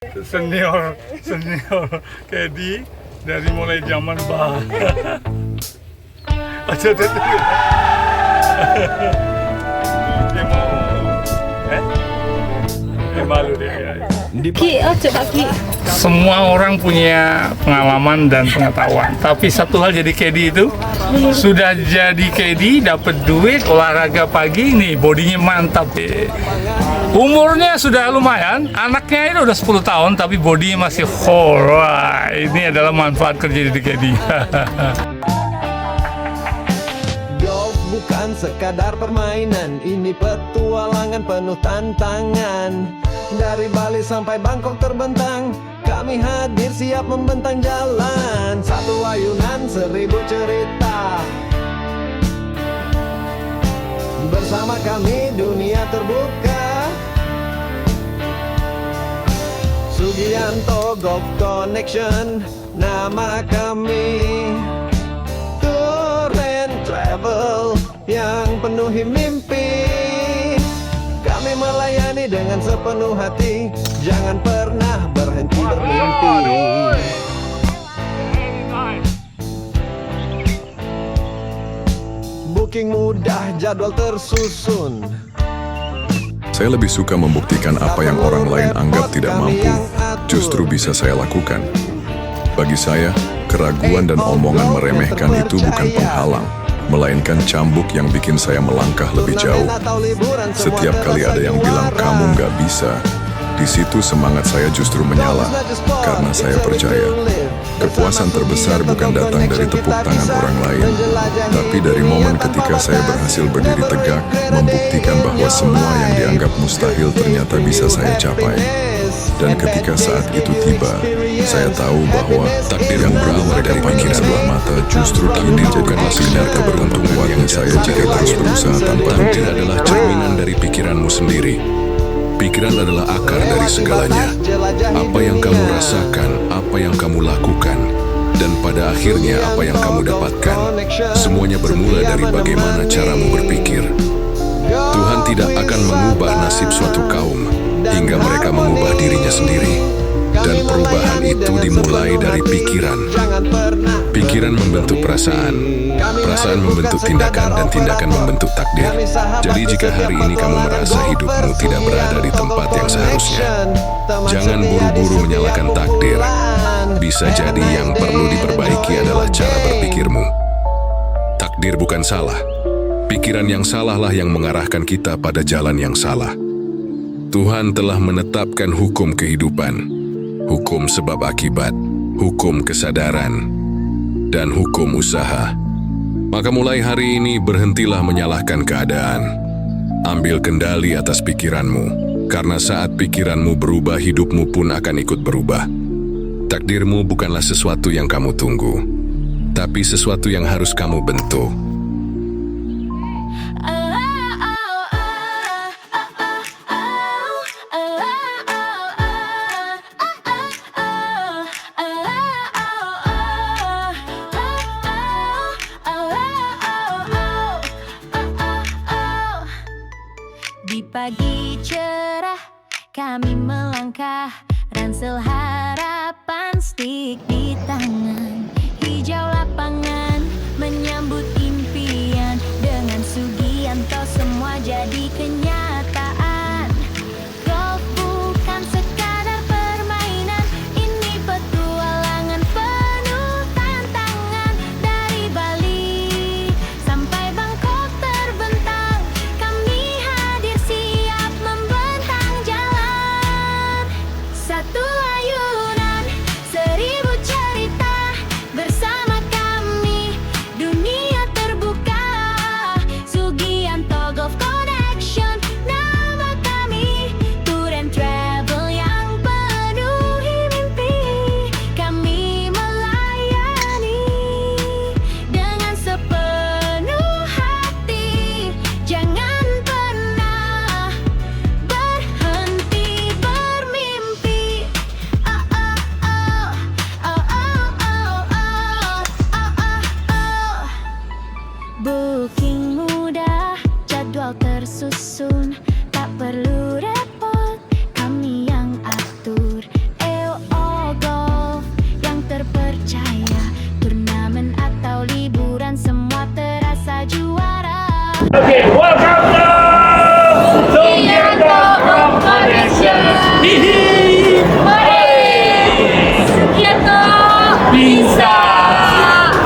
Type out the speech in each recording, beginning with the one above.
Senior Kedi dari mulai zaman aja tuh. Dia mau, dia malu dia. Ki, coba Ki. Semua orang punya pengalaman dan pengetahuan, tapi satu hal jadi Kedi itu sudah jadi Kedi, dapat duit, olahraga pagi nih, bodinya mantap. Umurnya sudah lumayan, anaknya itu udah 10 tahun, tapi bodinya masih whole. Wah, ini adalah manfaat kerja jadi Kedi. Golf bukan sekadar permainan, ini petualangan penuh tantangan. Dari Bali sampai Bangkok terbentang, kami hadir siap membentang jalan. Satu ayunan 1000 cerita, bersama kami dunia terbuka. Sugianto Golf Connection, nama kami. Tour and travel yang penuhi mimpi, kami melayani dengan sepenuh hati. Jangan pernah berhenti bermimpi. Booking mudah, jadwal tersusun. Saya lebih suka membuktikan apa yang orang lain anggap tidak mampu, justru bisa saya lakukan. Bagi saya, keraguan dan omongan meremehkan itu bukan penghalang, melainkan cambuk yang bikin saya melangkah lebih jauh. Setiap kali ada yang bilang kamu nggak bisa, di situ semangat saya justru menyala, karena saya percaya kepuasan terbesar bukan datang dari tepuk tangan orang lain, tapi dari momen ketika saya berhasil berdiri tegak, membuktikan bahwa semua yang dianggap mustahil ternyata bisa saya capai. Dan ketika saat itu tiba, saya tahu bahwa takdir yang berawal dari pikiran sebelah mata justru kini bukanlah sekedar keberuntungan kuatnya saya jika terus berusaha tanpa henti. Takdir adalah cerminan dari pikiranmu sendiri. Pikiran adalah akar dari segalanya. Apa yang kamu rasakan, apa yang kamu lakukan, dan pada akhirnya apa yang kamu dapatkan, semuanya bermula dari bagaimana caramu berpikir. Tuhan tidak akan mengubah nasib suatu kaum hingga mereka mengubah dirinya sendiri. Dan perubahan itu dimulai dari pikiran. Pikiran membentuk perasaan, perasaan membentuk tindakan, dan tindakan membentuk takdir. Jadi jika hari ini kamu merasa hidupmu tidak berada di tempat yang seharusnya, jangan buru-buru menyalahkan takdir. Bisa jadi yang perlu diperbaiki adalah cara berpikirmu. Takdir bukan salah. Pikiran yang salah lah yang mengarahkan kita pada jalan yang salah. Tuhan telah menetapkan hukum kehidupan, hukum sebab akibat, hukum kesadaran, dan hukum usaha. Maka mulai hari ini berhentilah menyalahkan keadaan. Ambil kendali atas pikiranmu, karena saat pikiranmu berubah, hidupmu pun akan ikut berubah. Takdirmu bukanlah sesuatu yang kamu tunggu, tapi sesuatu yang harus kamu bentuk. Di pagi cerah kami melangkah, ransel harapan stick di tangan, hijau lapangan menyambut impian. Dengan Sugianto semua jadi kenyataan. Golf bukan sekadar permainan, ini petualangan penuh tantangan. Dari Bali sampai Bangkok terbentang, kami hadir siap membentang jalan. Satu ayunan 1000 cerita, bersama kami Okay, welcome to Sugianto Golf Connection. Hihi. Sugianto Bisa.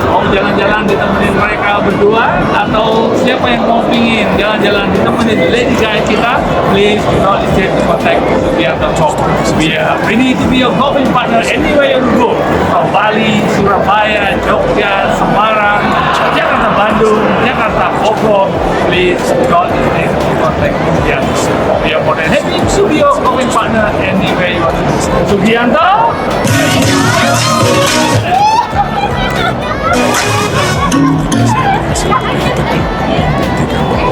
Mau jalan-jalan ditemenin mereka berdua atau siapa yang mau pingin jalan-jalan ditemenin lady guide kita, please do not hesitate to contact Sugianto Golf. We are ready to be your golfing partner anywhere you go. From Bali, Surabaya, Jogja, Semarang, Jakarta, Bandung, Jakarta, Bogor. Please do not hesitate to contact Sugianto. We are more than happy to be your golfing partner anywhere you want to go. Sugianto.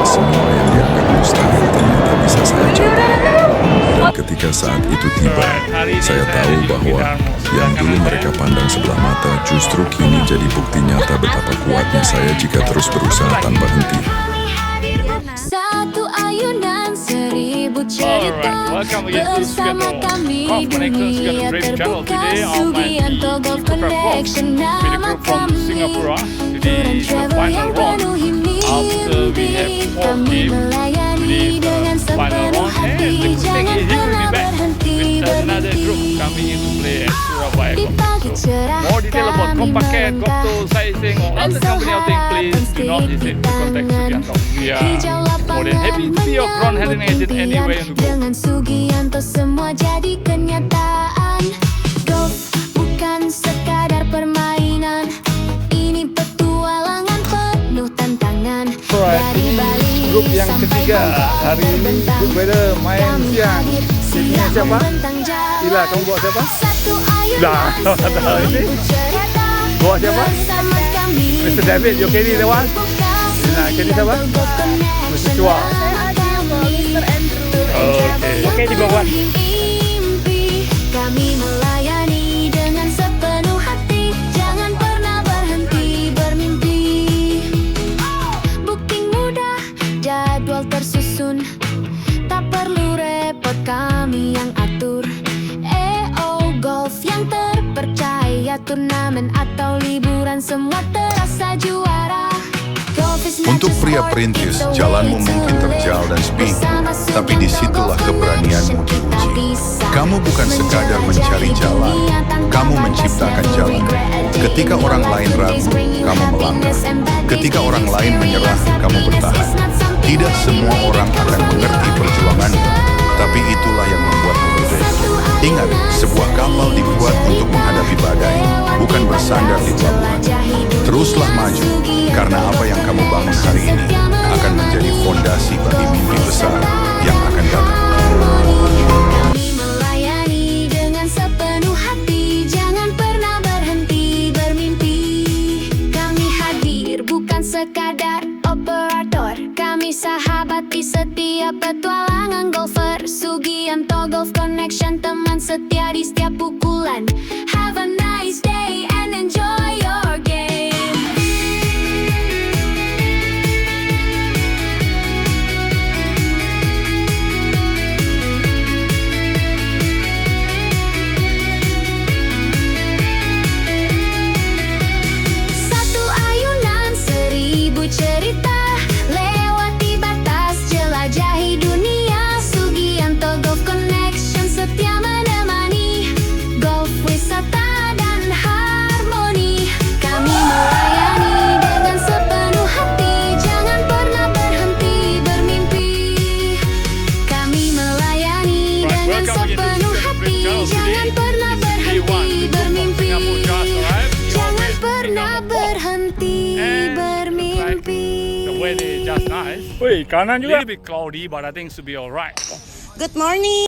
Semua yang dianggap mustahil ternyata bisa saya coba. Dan ketika saat itu tiba, saya tahu bahwa yang dulu mereka pandang sebelah mata justru kini jadi bukti nyata betapa kuatnya saya jika terus berusaha tanpa henti. Satu ayunan seribu cerita bersama kami dunia terbuka Sugianto Golf Connection nama kami Touran travel yang penuh mimpi kami melayani dengan sepenuh hati jangan pernah berhenti bermimpi di pagi cerah kami melangkah ransel harapan stick di tangan hijau lapangan mendarat dengan Sugianto semua jadi kenyataan. Golf bukan sekadar permainan, ini petualangan penuh tantangan. Dari Bali Grup yang sampai ketiga Bangkok hari ini terbentang. good weather main Kami siang. hadir Timnya siap siapa? membentang jalan. Ila, kamu bawa siapa? Satu ayunan Dah, tahu ini. seribu cerita Bawa siapa? bersama kami Mr. David, you carry the one? terbuka Nah, carry siapa? Sugianto Golf Connection Mr. Chua. nama kami. Okey, di bawah. Mimpi kami melayani dengan sepenuh hati, jangan pernah berhenti bermimpi. Booking mudah, jadwal tersusun, tak perlu repot kami yang atur. EO Golf yang terpercaya, turnamen atau liburan semua terasa juara. Untuk pria perintis, jalanmu mungkin terjal dan sepi, tapi disitulah keberanianmu diuji. Kamu bukan sekadar mencari jalan, kamu menciptakan jalan. Ketika orang lain ragu, kamu melangkah. Ketika orang lain menyerah, kamu bertahan. Tidak semua orang akan mengerti perjuanganmu, tapi itulah yang membuatmu berbeda. Ingat, sebuah kapal dibuat untuk menghadapi badai, bukan bersandar di pelabuhan. Teruslah maju, karena apa yang kamu bangun hari ini akan menjadi fondasi bagi mimpi besar yang akan datang. Kami melayani dengan sepenuh hati, jangan pernah berhenti bermimpi. Kami hadir bukan sekadar operator, kami sahabat di setiap petualangan golfer. Sugianto Golf Connection, teman setia di setiap pukulan. Have a nice day and enjoy your game. Satu ayunan seribu cerita, lewati batas jelajahi dunia. Sugianto Golf Connection setia menemani, golf wisata dan harmoni. Kami melayani dengan sepenuh hati, jangan pernah berhenti bermimpi. Kami melayani dengan sepenuh hati, jangan pernah berhenti bermimpi. Jangan pernah berhenti bermimpi. The weather is just nice. Wait, kanan juga. A little bit cloudy, but I think it should be alright. Good morning.